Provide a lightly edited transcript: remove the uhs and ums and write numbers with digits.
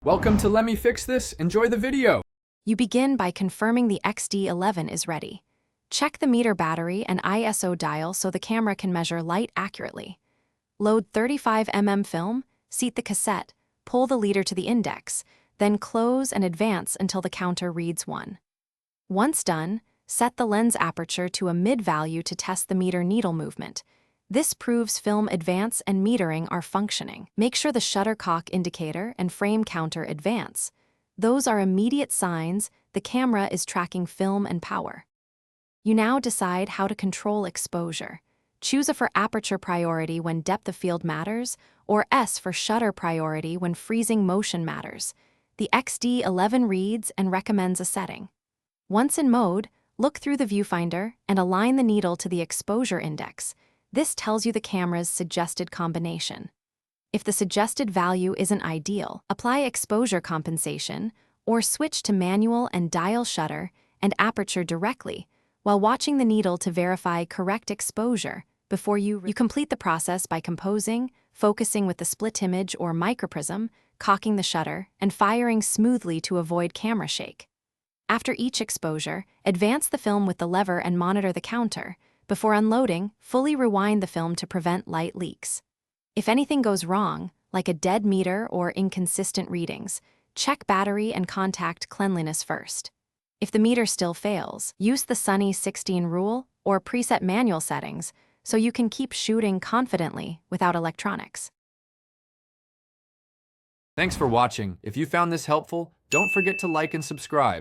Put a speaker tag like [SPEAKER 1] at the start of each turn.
[SPEAKER 1] Welcome to Let Me Fix This. Enjoy the video.
[SPEAKER 2] You begin by confirming the Xd11 is ready. Check the meter battery and ISO dial so the camera can measure light accurately. Load 35mm film, seat the cassette, pull the leader to the index, then close and advance until the counter reads 1. Once done, set the lens aperture to a mid-value to test the meter needle movement. This proves film advance and metering are functioning. Make sure the shuttercock indicator and frame counter advance. Those are immediate signs the camera is tracking film and power. You now decide how to control exposure. Choose A for aperture priority when depth of field matters, or S for shutter priority when freezing motion matters. The Xd11 reads and recommends a setting. Once in mode, look through the viewfinder and align the needle to the exposure index. This tells you the camera's suggested combination. If the suggested value isn't ideal, apply exposure compensation or switch to manual and dial shutter and aperture directly while watching the needle to verify correct exposure before you complete the process by composing, focusing with the split image or microprism, cocking the shutter, and firing smoothly to avoid camera shake. After each exposure, advance the film with the lever and monitor the counter. Before unloading, fully rewind the film to prevent light leaks. If anything goes wrong, like a dead meter or inconsistent readings, check battery and contact cleanliness first. If the meter still fails, use the Sunny 16 rule or preset manual settings so you can keep shooting confidently without electronics.
[SPEAKER 1] Thanks for watching. If you found this helpful, don't forget to like and subscribe.